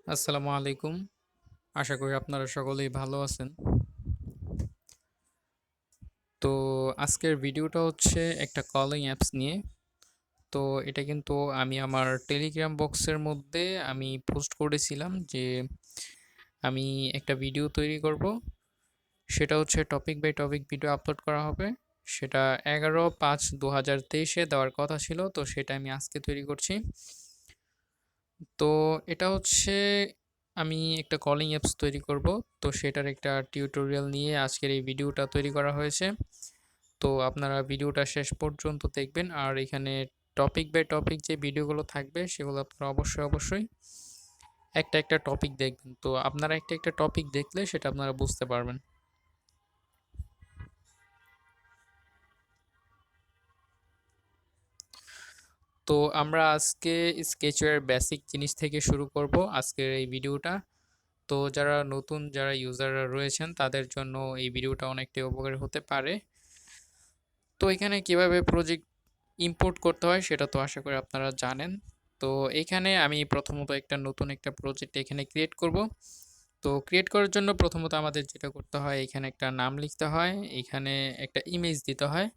আসসালামু আলাইকুম। আশা করি আপনারা সকলেই ভালো আছেন। তো আজকের ভিডিওটা হচ্ছে একটা কলিং অ্যাপস নিয়ে। তো এটা কিন্তু আমি আমার টেলিগ্রাম বক্সের মধ্যে আমি পোস্ট করেছিলাম যে আমি একটা ভিডিও তৈরি করব। সেটা হচ্ছে topic by topic video upload করা হবে। সেটা 11/5/2023-এ দেওয়ার কথা ছিল, তো সেটা আমি আজকে তৈরি করছি। তো এটা হচ্ছে আমি একটা কলিং অ্যাপস তৈরি করব। তো সেটার একটা টিউটোরিয়াল নিয়ে আজকের এই ভিডিওটা তৈরি করা হয়েছে। তো আপনারা ভিডিওটা শেষ পর্যন্ত দেখবেন, আর এখানে টপিক বাই টপিক যে ভিডিওগুলো থাকবে সেগুলো আপনারা অবশ্যই একটা একটা টপিক দেখবেন। তো আপনারা একটা একটা টপিক দেখলে সেটা আপনারা বুঝতে পারবেন। তো আমরা আজকে স্কেচওয়্যার বেসিক জিনিস থেকে শুরু করব আজকের এই ভিডিওটা। তো যারা নতুন যারা ইউজাররা রয়েছেন তাদের জন্য এই ভিডিওটা অনেকটাই উপকারী হতে পারে। তো এখানে কিভাবে প্রজেক্ট ইম্পোর্ট করতে হয় সেটা তো আশা করি আপনারা জানেন। তো এখানে আমি প্রথমত একটা নতুন একটা প্রজেক্ট এখানে ক্রিয়েট করব। তো ক্রিয়েট করার জন্য প্রথমত আমাদের যেটা করতে হয়, এখানে একটা নাম লিখতে হয়, এখানে একটা ইমেজ দিতে হয়।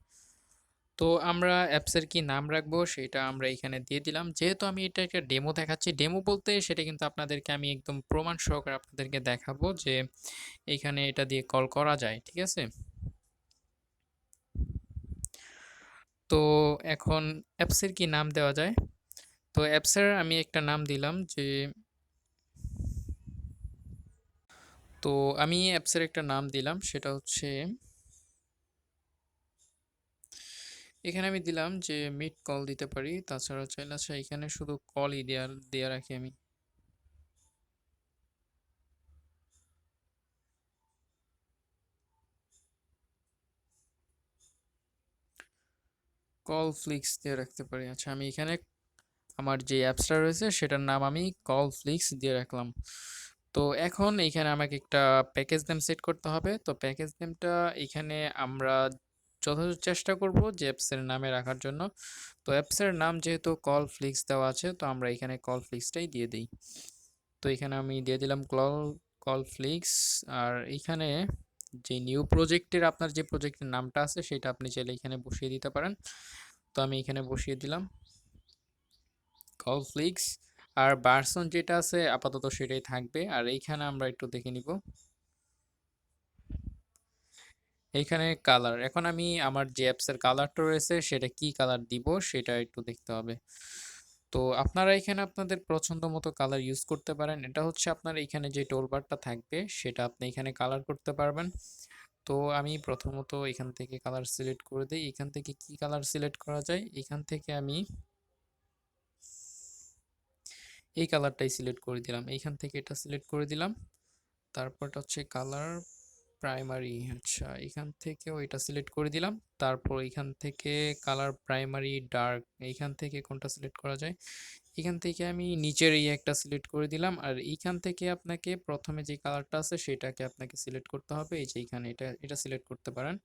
তো আমরা অ্যাপসের কি নাম রাখবো সেটা আমরা এখানে দিয়ে দিলাম। যেহেতু আমি এটা একটা ডেমো দেখাচ্ছি, ডেমো বলতে সেটা কিন্তু আপনাদেরকে আমি একদম প্রমাণ সহকারে আপনাদেরকে দেখাবো যে এখানে এটা দিয়ে কল করা যায়, ঠিক আছে? তো এখন অ্যাপসের কি নাম দেওয়া যায়? তো অ্যাপসের আমি একটা নাম দিলাম যে, তো আমি অ্যাপসের একটা নাম দিলাম সেটা হচ্ছে, এখানে আমি দিলাম যে মিট কল দিতে পারি, তাছাড়া চাইলে আচ্ছা এখানে শুধু কলই দেওয়া দেওয়া রাখি আমি। কল ফ্লিক্স দিয়ে রাখতে পারি। আচ্ছা আমি এখানে আমার যে অ্যাপসটা রয়েছে সেটার নাম আমি কল ফ্লিক্স দিয়ে রাখলাম। তো এখন এইখানে আমাকে একটা প্যাকেজ নেম সেট করতে হবে। তো প্যাকেজ নেমটা এখানে আমরা যথাযথ চেষ্টা করব যে অ্যাপসের নামে রাখার জন্য। তো অ্যাপসের নাম যেহেতু কল ফ্লিক্স দেওয়া আছে, তো আমরা এখানে কল ফ্লিক্সটাই দিয়ে দিই। তো এখানে আমি দিয়ে দিলাম কল কল ফ্লিক্স। আর এইখানে যে নিউ প্রজেক্টের আপনার যে প্রজেক্টের নামটা আছে সেটা আপনি চাইলে এখানে বসিয়ে দিতে পারেন। তো আমি এখানে বসিয়ে দিলাম কলফ্লিক্স। আর ভার্সন যেটা আছে আপাতত সেটাই থাকবে। আর এইখানে আমরা একটু দেখে নিব, এইখানে কালার, এখন আমি আমার যে অ্যাপসের কালারটা রয়েছে সেটা কি কালার দিব সেটা একটু দেখতে হবে। তো আপনারা এখানে আপনাদের পছন্দ মতো কালার ইউজ করতে পারেন। এটা হচ্ছে আপনার এখানে যে টোলবারটা থাকবে সেটা আপনি এখানে কালার করতে পারবেন। তো আমি প্রথমত এখান থেকে কালার সিলেক্ট করে দিই। এখান থেকে কি কালার সিলেক্ট করা যায়, এখান থেকে আমি এই কালারটাই সিলেক্ট করে দিলাম, এইখান থেকে এটা সিলেক্ট করে দিলাম। তারপরটা হচ্ছে কালার প্রাইমারি, আচ্ছা এখান থেকে ওইটা সিলেক্ট করে দিলাম। তারপর এখান থেকে কালার প্রাইমারি ডার্ক, এইখান থেকে কোনটা সিলেক্ট করা যায়, এখান থেকে আমি নিচের এই একটা সিলেক্ট করে দিলাম। আর এইখান থেকে আপনাকে প্রথমে যে কালারটা আছে সেটাকে আপনাকে সিলেক্ট করতে হবে, এই যে এখানে এটা এটা সিলেক্ট করতে পারেন।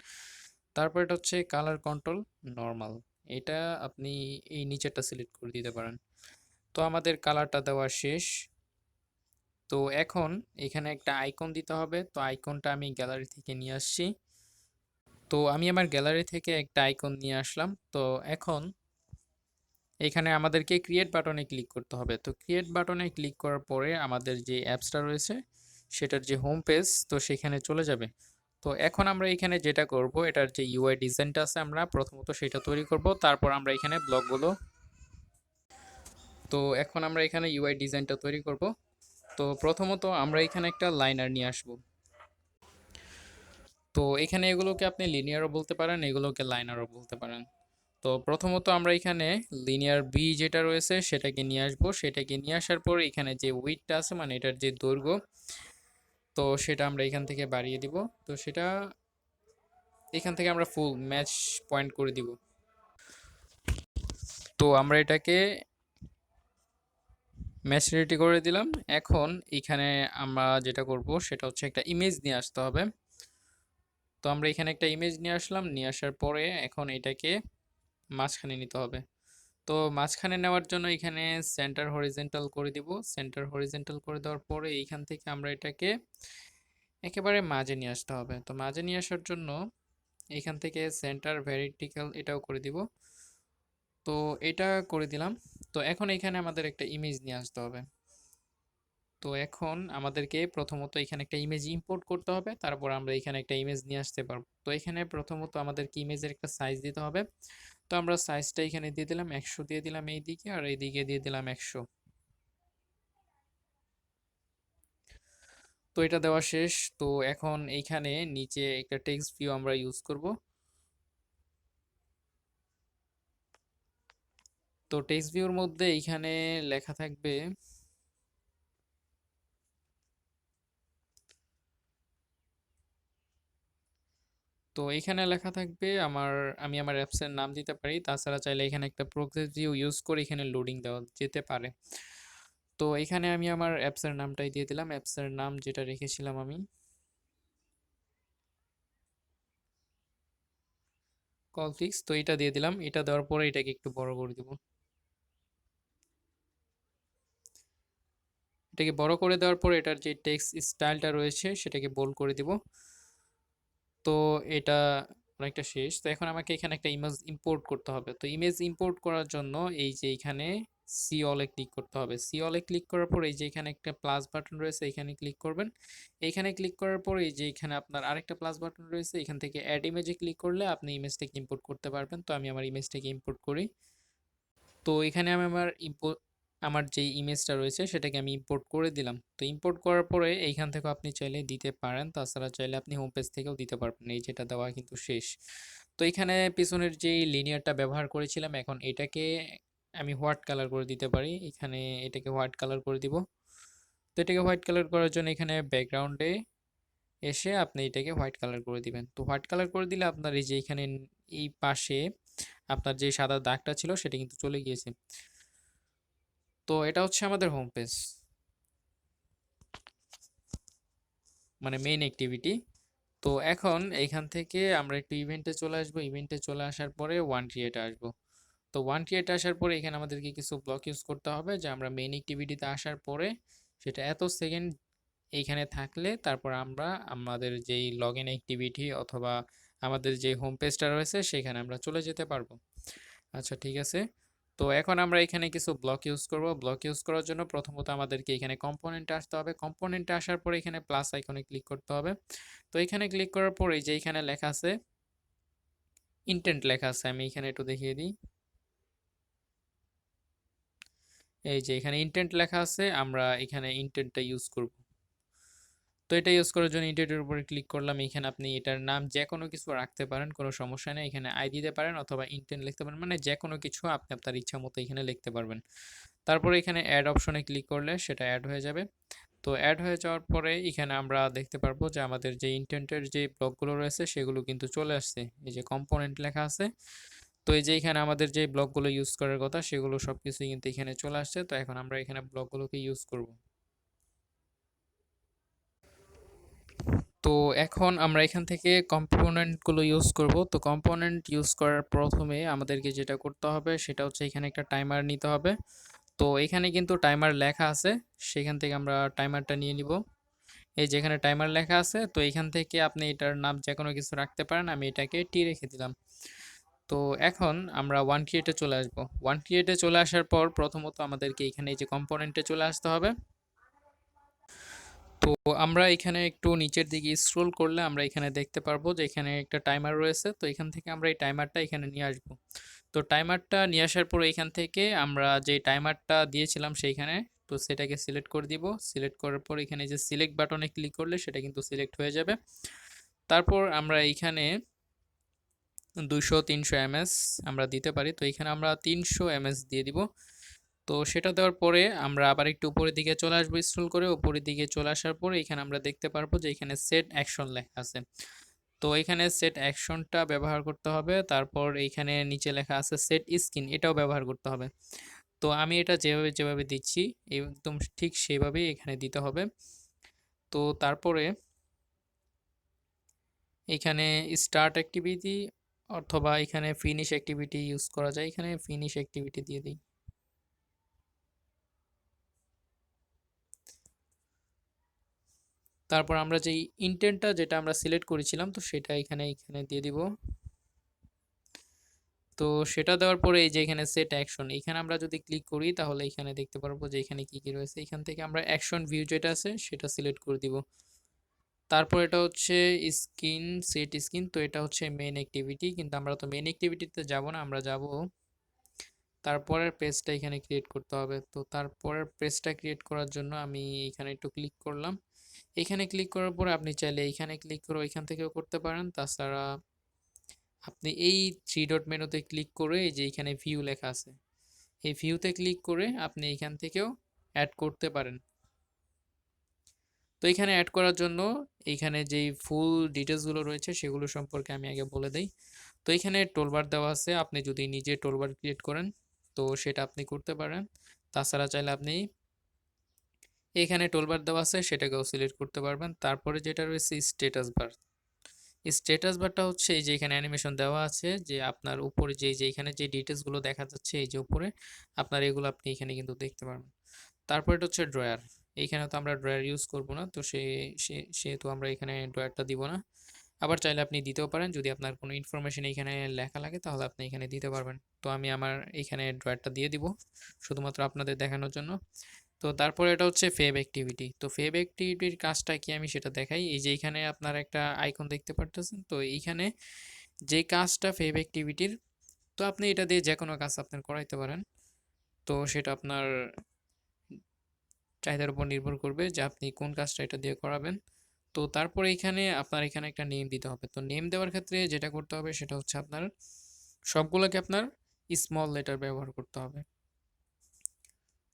তারপর এটা হচ্ছে কালার কন্ট্রোল নর্মাল, এটা আপনি এই নিচেরটা সিলেক্ট করে দিতে পারেন। তো আমাদের কালারটা দেওয়া শেষ। তো এখন এখানে একটা আইকন দিতে হবে। তো আইকনটা আমি গ্যালারি থেকে নিয়ে আসছি। তো আমি আমার গ্যালারি থেকে একটা আইকন নিয়ে আসলাম। তো এখন এখানে আমাদেরকে ক্রিয়েট বাটনে ক্লিক করতে হবে। তো ক্রিয়েট বাটনে ক্লিক করার পরে আমাদের যে অ্যাপসটা রয়েছে সেটার যে হোম পেজ, তো সেখানে চলে যাবে। তো এখন আমরা এখানে যেটা করব, এটার যে ইউআই ডিজাইনটা আছে আমরা প্রথমত সেটা তৈরি করব, তারপর আমরা এখানে ব্লকগুলো, তো এখন আমরা এখানে ইউআই ডিজাইনটা তৈরি করব। তো প্রথমত আমরা এখানে একটা লাইনার নিয়ে আসব। তো এখানে এগুলোকে আপনি লিনিয়ারও বলতে পারেন, এগুলোকে লাইনারও বলতে পারেন। তো প্রথমত আমরা এখানে লিনিয়ার বি যেটা রয়েছে সেটাকে নিয়ে আসবো। সেটাকে নিয়ে আসার পর এখানে যে উইডথটা আছে মানে এটার যে দৈর্ঘ্য, তো সেটা আমরা এখান থেকে বাড়িয়ে দিব। তো সেটা এখান থেকে আমরা ফুল ম্যাচ পয়েন্ট করে দিব। তো আমরা এটাকে ম্যাচুরিটি করে দিলাম। এখন এখানে আমরা যেটা করব সেটা হচ্ছে একটা ইমেজ নিয়ে আসতে হবে। তো আমরা এখানে একটা ইমেজ নিয়ে আসলাম, নিয়ে আসার পরে এখন এটাকে মাঝখানে নিতে হবে। তো মাঝখানে নেওয়ার জন্য এখানে সেন্টার হরিজেন্টাল করে দিব। সেন্টার হরিজেন্টাল করে দেওয়ার পরে এইখান থেকে আমরা এটাকে একেবারে মাঝে নিয়ে আসতে হবে। তো মাঝে নিয়ে আসার জন্য এখান থেকে সেন্টার ভেরিটিক্যাল এটাও করে দিব। তো এটা করে দিলাম। তো এখন এখানে আমাদের একটা ইমেজ নিয়ে আসতে হবে। তো এখন আমাদেরকে প্রথমত এখানে একটা ইমেজ ইম্পোর্ট করতে হবে, তারপর আমরা এখানে একটা ইমেজ নিয়ে আসতে পারবো। তো এখানে প্রথমত আমাদেরকে ইমেজের একটা সাইজ দিতে হবে। তো আমরা সাইজটা এখানে দিয়ে দিলাম 100, দিয়ে দিলাম এইদিকে, আর এইদিকে দিয়ে দিলাম 100। তো এটা দেওয়া শেষ। তো এখন এইখানে নিচে একটা টেক্সট ভিউ আমরা ইউজ করব। তো টেক্সট ভিউর মধ্যে এইখানে লেখা থাকবে, তো এখানে লেখা থাকবে আমি আমার অ্যাপসের নাম দিতে পারি, তাছাড়া চাইলে এখানে একটা প্রক্সি ভিউ ইউজ করে এখানে লোডিং দেওয়া যেতে পারে। তো এখানে আমি আমার অ্যাপসের নামটাই দিয়ে দিলাম, অ্যাপসের নাম যেটা রেখেছিলাম আমি কল ফিক্স। তো এটা দিয়ে দিলাম। এটা দেওয়ার পরে এটাকে একটু বড় করে দিব। এটাকে বড় করে দেওয়ার পরে এটার যে টেক্সট স্টাইলটা রয়েছে সেটাকে বোল্ড করে দিব। তো এটা অনেকটা শেষ। তো এখন আমাকে এখানে একটা ইমেজ ইম্পোর্ট করতে হবে। তো ইমেজ ইম্পোর্ট করার জন্য এই যে এখানে সি অলে ক্লিক করতে হবে। সি অলে ক্লিক করার পর এই যে এখানে একটা প্লাস বাটন রয়েছে, এখানে ক্লিক করবেন। এইখানে ক্লিক করার পর এই যে এখানে আপনার আরেকটা প্লাস বাটন রয়েছে, এখান থেকে অ্যাড ইমেজে ক্লিক করলে আপনি ইমেজটাকে ইম্পোর্ট করতে পারবেন। তো আমি আমার ইমেজটাকে ইম্পোর্ট করি। তো এখানে আমি আমার যেই ইমেজটা রয়েছে সেটাকে আমি ইম্পোর্ট করে দিলাম। তো ইম্পোর্ট করার পরে এইখান থেকে আপনি চাইলে দিতে পারেন, তাছাড়া চাইলে আপনি হোম পেজ থেকেও দিতে পারবেন। এই যেটা দেওয়া কিন্তু শেষ। তো এখানে পিছনের যেই লিনিয়ারটা ব্যবহার করেছিলাম, এখন এটাকে আমি হোয়াইট কালার করে দিতে পারি। এখানে এটাকে হোয়াইট কালার করে দিব। তো এটাকে হোয়াইট কালার করার জন্য এখানে ব্যাকগ্রাউন্ডে এসে আপনি এটাকে হোয়াইট কালার করে দিবেন। তো হোয়াইট কালার করে দিলে আপনার এই যে এখানে এই পাশে আপনার যে সাদা দাগটা ছিল সেটা কিন্তু চলে গিয়েছে। তো এটা হচ্ছে আমাদের হোম পেজ, মানে মেইন অ্যাক্টিভিটি। তো এখন এইখান থেকে আমরা একটু ইভেন্টে চলে আসবো। ইভেন্টে চলে আসার পরে ওয়ান ক্রিয়েটে আসবো। তো ওয়ান ক্রিয়েটে আসার পরে এখানে আমাদেরকে কিছু ব্লক ইউজ করতে হবে, যে আমরা মেইন অ্যাক্টিভিটিতে আসার পরে সেটা এত সেকেন্ড এইখানে থাকলে তারপর আমরা আমাদের যেই লগ ইন অ্যাক্টিভিটি অথবা আমাদের যে হোম পেজটা রয়েছে সেখানে আমরা চলে যেতে পারবো। আচ্ছা, ঠিক আছে। তো এখন আমরা এখানে কিছু ব্লক ইউজ করব। ব্লক ইউজ করার জন্য প্রথমত আমাদেরকে এখানে কম্পোনেন্টে আসতে হবে। কম্পোনেন্টে আসার পরে এখানে প্লাস আইকনে ক্লিক করতে হবে। তো এখানে ক্লিক করার পরে যে এখানে লেখা আছে ইন্টেন্ট লেখা আছে, আমি এখানে একটু দেখিয়ে দিই। এই যে এখানে ইন্টেন্ট লেখা আছে, আমরা এখানে ইন্টেন্টটা ইউজ করব। তো এটা ইউজ করার জন্য ইন্টেন্টের উপরে ক্লিক করলাম। এখানে আপনি এটার নাম যে কোনো কিছু রাখতে পারেন, কোনো সমস্যা নেই। এখানে আই দিতে পারেন অথবা ইন্টেন্ট লিখতে পারেন, মানে যে কোনো কিছু আপনি আপনার ইচ্ছা মতো এখানে লিখতে পারবেন। তারপরে এখানে অ্যাড অপশনে ক্লিক করলে সেটা অ্যাড হয়ে যাবে। তো অ্যাড হয়ে যাওয়ার পরে এখানে আমরা দেখতে পারবো যে আমাদের যে ইন্টেন্টের যে ব্লকগুলো রয়েছে সেগুলো কিন্তু চলে আসছে। এই যে কম্পোনেন্ট লেখা আছে। তো এই যে এখানে আমাদের যে ব্লকগুলো ইউজ করার কথা সেগুলো সবকিছুই কিন্তু এখানে চলে আসছে। তো এখন আমরা এখানে ব্লকগুলোকে ইউজ করব। তো এখন আমরা এখান থেকে কম্পোনেন্টগুলো ইউজ করব। তো কম্পোনেন্ট ইউজ করার প্রথমে আমাদেরকে যেটা করতে হবে সেটা হচ্ছে এখানে একটা টাইমার নিতে হবে। তো এখানে কিন্তু টাইমার লেখা আছে, সেখান থেকে আমরা টাইমারটা নিয়ে নিব। এই যেখানে টাইমার লেখা আছে, তো এখান থেকে আপনি এটার নাম যে কোনো কিছু রাখতে পারেন। আমি এটাকে টি রেখে দিলাম। তো এখন আমরা ওয়ান ক্রিয়েটে চলে আসব। ওয়ান ক্রিয়েটে চলে আসার পর প্রথমত আমাদেরকে এখানে এই যে কম্পোনেন্টে চলে আসতে হবে। তো আমরা এখানে একটু নিচের দিকে স্ক্রোল করলে আমরা এখানে দেখতে পারবো যে এখানে একটা টাইমার রয়েছে। তো এখান থেকে আমরা এই টাইমারটা এখানে নিয়ে আসব। তো টাইমারটা নিয়ে আসার পরে এখান থেকে আমরা যে টাইমারটা দিয়েছিলাম সেইখানে, তো সেটাকে সিলেক্ট করে দিব। সিলেক্ট করার পর এখানে যে সিলেক্ট বাটনে ক্লিক করলে সেটা কিন্তু সিলেক্ট হয়ে যাবে। তারপর আমরা এইখানে 200-300 এমএস আমরা দিতে পারি। তো এখানে আমরা 300 এমএস দিয়ে দিব। তো সেটা দেওয়ার পরে আমরা আবার একটু উপরের দিকে চলে আসবো, স্ক্রল করে উপরের দিকে চলে আসার পরে এখানে আমরা দেখতে পারবো যে এখানে সেট অ্যাকশন লেখা আছে। তো এখানে সেট অ্যাকশনটা ব্যবহার করতে হবে। তারপর এইখানে নিচে লেখা আছে সেট স্ক্রিন, এটাও ব্যবহার করতে হবে। তো আমি এটা যেভাবে যেভাবে দিচ্ছি একদম ঠিক সেইভাবেই এখানে দিতে হবে। তো তারপরে এখানে স্টার্ট অ্যাক্টিভিটি অথবা এখানে ফিনিশ অ্যাক্টিভিটি ইউজ করা যায়, এখানে ফিনিশ অ্যাক্টিভিটি দিয়ে দিই। তারপর আমরা যেই ইন্টেন্টটা যেটা আমরা সিলেক্ট করেছিলাম তো সেটা এখানে এখানে দিয়ে দিব। তো সেটা দেওয়ার পরে এই যে এখানে সেট অ্যাকশন, এখানে আমরা যদি ক্লিক করি তাহলে এখানে দেখতে পারবো যে এখানে কি কি রয়েছে। এখান থেকে আমরা অ্যাকশন ভিউ যেটা আছে সেটা সিলেক্ট করে দিব। তারপর এটা হচ্ছে স্কিন, সেট স্কিন, তো এটা হচ্ছে মেইন অ্যাক্টিভিটি, কিন্তু আমরা তো মেইন অ্যাক্টিভিটিতে যাব না, আমরা যাব তারপরের পেজটা এখানে ক্রিয়েট করতে হবে। তো তারপরের পেজটা ক্রিয়েট করার জন্য আমি এখানে একটু ক্লিক করলাম। এখানে ক্লিক করার পরে আপনি চাইলে এখানে ক্লিক করে ওইখান থেকেও করতে পারেন। তাছাড়া আপনি এই থ্রি ডট মেনুতে ক্লিক করে এই যে এখানে ভিউ লেখা আছে, এই ভিউতে ক্লিক করে আপনি এখান থেকেও অ্যাড করতে পারেন। তো এখানে অ্যাড করার জন্য এইখানে যেই ফুল ডিটেলসগুলো রয়েছে সেগুলো সম্পর্কে আমি আগে বলে দেই। তো এখানে টোলবার দেওয়া আছে, আপনি যদি নিজে টোলবার ক্রিয়েট করেন তো সেটা আপনি করতে পারেন। তাছাড়া চাইলে আপনি এখানে টোলবার দেওয়া আছে সেটাকেও সিলেক্ট করতে পারবেন। তারপরে যেটা রয়েছে স্ট্যাটাস বার, স্ট্যাটাস বারটা হচ্ছে এই যে এখানে অ্যানিমেশন দেওয়া আছে যে আপনার উপরে যে এখানে যে ডিটেলসগুলো দেখা যাচ্ছে এই যে উপরে আপনার এগুলো আপনি এখানে কিন্তু দেখতে পারবেন। তারপর এটা হচ্ছে ড্রয়ার, এইখানে তো আমরা ড্রয়ার ইউজ করব না, তো সেহেতু আমরা এখানে ড্রয়ারটা দিব না। আবার চাইলে আপনি দিতেও পারেন, যদি আপনার কোনো ইনফরমেশন এখানে লেখা লাগে তাহলে আপনি এখানে দিতে পারবেন। তো আমি আমার এখানে ড্রয়ারটা দিয়ে দিব শুধুমাত্র আপনাদের দেখানোর জন্য। তো তারপরে এটা হচ্ছে ফেভ অ্যাক্টিভিটি, তো ফেভ অ্যাক্টিভিটির কাজটা কি আমি সেটা দেখাই। এই যে এখানে আপনার একটা আইকন দেখতে পারতেছেন, তো এইখানে যে কাজটা ফেভ অ্যাক্টিভিটির, তো আপনি এটা দিয়ে যে কোনো কাজ আপনার করাইতে পারেন। তো সেটা আপনার চাহিদার উপর নির্ভর করবে যে আপনি কোন কাজটা এটা দিয়ে করাবেন। তো তারপরে এখানে আপনার এখানে একটা নেম দিতে হবে। তো নেম দেওয়ার ক্ষেত্রে যেটা করতে হবে সেটা হচ্ছে আপনার সবগুলোকে আপনার স্মল লেটার ব্যবহার করতে হবে।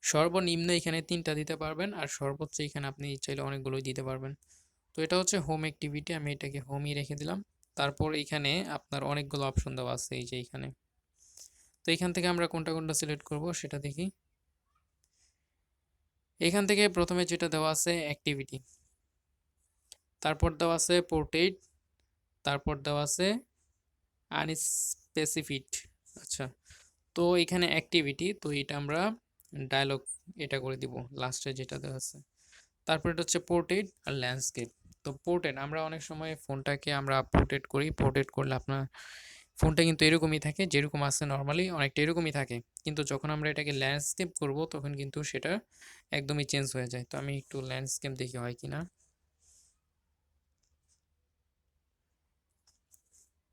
সর্বনিম্ন এখানে ৩টা দিতে পারবেন, আর সর্বোচ্চ এখানে আপনি চাইলে অনেকগুলোই দিতে পারবেন। তো এটা হচ্ছে হোম অ্যাক্টিভিটি, আমি এটাকে হোমই রেখে দিলাম। তারপর এখানে আপনার অনেকগুলো অপশন দেওয়া আছে এই যে এখানে। তো এখান থেকে আমরা কোনটা কোনটা সিলেক্ট করব সেটা দেখি। এখান থেকে প্রথমে যেটা দেওয়া আছে অ্যাক্টিভিটি, তারপর দেওয়া আছে পোর্ট্রেট, তারপর দেওয়া আছে আনস্পেসিফিড। আচ্ছা, তো এখানে অ্যাক্টিভিটি, তো এটা আমরা ডায়লগ এটা করে দিব লাস্টে যেটা দেওয়া আছে। তারপর এটা হচ্ছে পোর্ট্রেট আর ল্যান্ডস্কেপ। তো পোর্ট্রেট আমরা অনেক সময় ফোনটাকে আমরা পোর্ট্রেট করি, পোর্ট্রেট করলে আপনার ফোনটা কিন্তু এরকমই থাকে, যেরকম আছে নর্মালি অনেকটা এরকমই থাকে, কিন্তু যখন আমরা এটাকে ল্যান্ডস্কেপ করব তখন কিন্তু সেটা একদমই চেঞ্জ হয়ে যায়। তো আমি একটু ল্যান্ডস্কেপ দেখি হয় কিনা।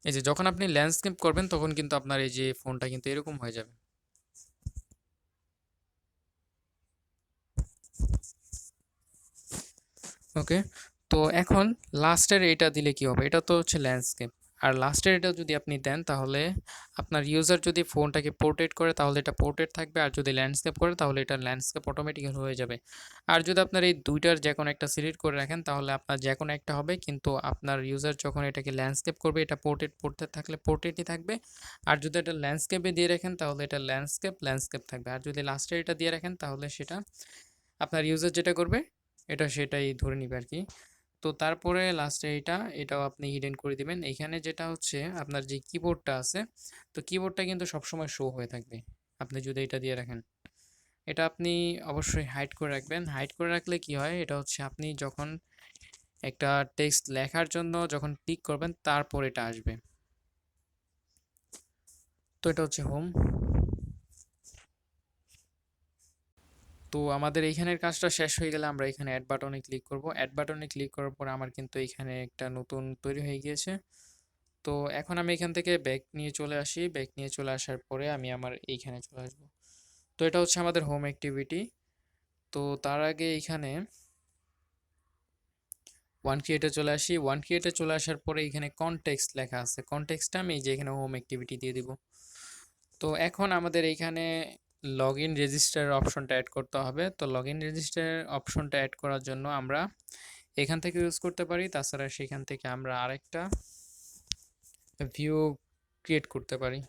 এই যে যখন আপনি ল্যান্ডস্কেপ করবেন তখন কিন্তু আপনার এই যে ফোনটা কিন্তু এরকম হয়ে যাবে। ওকে, তো এখন লাস্টের এটা দিলে কি হবে, এটা তো হচ্ছে ল্যান্ডস্কেপ, আর লাস্টের এটা যদি আপনি দেন তাহলে আপনার ইউজার যদি ফোনটাকে পোর্ট্রেট করে তাহলে এটা পোর্ট্রেট থাকবে, আর যদি ল্যান্ডস্কেপ করে তাহলে এটা ল্যান্ডস্কেপ অটোমেটিক্যালি হয়ে যাবে। আর যদি আপনার এই দুইটার যে কোনো একটা সিলেক্ট করে রাখেন তাহলে আপনার যে কোনো একটা হবে, কিন্তু আপনার ইউজার যখন এটাকে ল্যান্ডস্কেপ করবে এটা পোর্ট্রেট পড়তে থাকলে পোর্ট্রেটই থাকবে। আর যদি এটা ল্যান্ডস্কেপে দিয়ে রাখেন তাহলে এটা ল্যান্ডস্কেপ থাকবে, আর যদি লাস্টে এটা দিয়ে রাখেন তাহলে সেটা আপনার ইউজার যেটা করবে এটা সেটাই ধরে নিবে আর কি। তো তারপরে লাস্টে এটাও আপনি হিডেন করে দিবেন। এখানে যেটা হচ্ছে আপনার যে কিবোর্ডটা আছে, তো কিবোর্ডটা কিন্তু সবসময় শো হয়ে থাকবে আপনি যদি এটা দিয়ে রাখেন। এটা আপনি অবশ্যই হাইড করে রাখবেন। হাইড করে রাখলে কি হয়, এটা হচ্ছে আপনি যখন একটা টেক্সট লেখার জন্য যখন ক্লিক করবেন তারপর এটা আসবে। তো এটা হচ্ছে হোম। তো আমাদের এইখানের কাজটা শেষ হয়ে গেলে আমরা এখানে অ্যাড বাটনে ক্লিক করব। অ্যাড বাটনে ক্লিক করার পর আমার কিন্তু এখানে একটা নতুন তৈরি হয়ে গিয়েছে। তো এখন আমি এখান থেকে ব্যাক নিয়ে চলে আসি, ব্যাক নিয়ে চলে আসার পরে আমি আমার এইখানে চলে আসবো। তো এটা হচ্ছে আমাদের হোম অ্যাক্টিভিটি। তো তার আগে এইখানে ওয়ান ক্রিয়েটে চলে আসি, ওয়ান ক্রিয়েটে চলে আসার পরে এখানে কনটেক্সট লেখা আছে, কনটেক্সটটা আমি এই যে এখানে হোম অ্যাক্টিভিটি দিয়ে দিব। তো এখন আমাদের এইখানে লগ ইন রেজিস্টার অপশনটা অ্যাড করতে হবে। তো লগ ইন রেজিস্টার অপশনটা অ্যাড করার জন্য আমরা এখান থেকে ইউজ করতে পারি, তাছাড়া সেখান থেকে আমরা আরেকটা ভিউ ক্রিয়েট করতে পারি।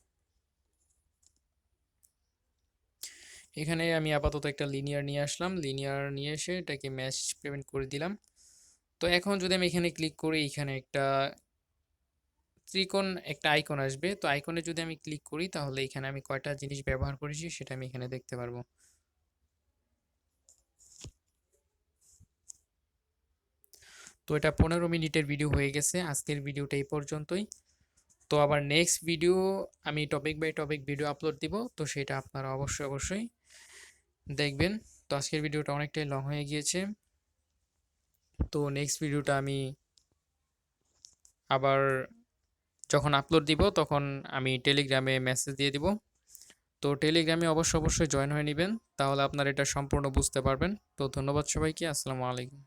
এখানে আমি আপাতত একটা লিনিয়ার নিয়ে আসলাম, লিনিয়ার নিয়ে এসে এটাকে ম্যাচ পেমেন্ট করে দিলাম। তো এখন যদি আমি এখানে ক্লিক করি, এখানে একটা ত্রিকোণ একটা আইকন আসবে, তো আইকনে যদি আমি ক্লিক করি তাহলে এখানে আমি কয়টা জিনিস ব্যবহার করেছি সেটা আমি এখানে দেখতে পারবো। তো এটা 15 মিনিটের ভিডিও হয়ে গেছে, আজকের ভিডিওটা এই পর্যন্তই। তো আবার নেক্সট ভিডিও আমি topic by topic video upload দিব, তো সেটা আপনারা অবশ্যই অবশ্যই দেখবেন। তো আজকের ভিডিওটা অনেকটাই লং হয়ে গিয়েছে, তো নেক্সট ভিডিওটা আমি আবার যখন আপলোড দিব তখন আমি টেলিগ্রামে মেসেজ দিয়ে দিব। তো টেলিগ্রামে অবশ্যই অবশ্যই জয়েন হয়ে নেবেন, তাহলে আপনারা এটা সম্পূর্ণ বুঝতে পারবেন। তো ধন্যবাদ সবাইকে, আসসালামু আলাইকুম।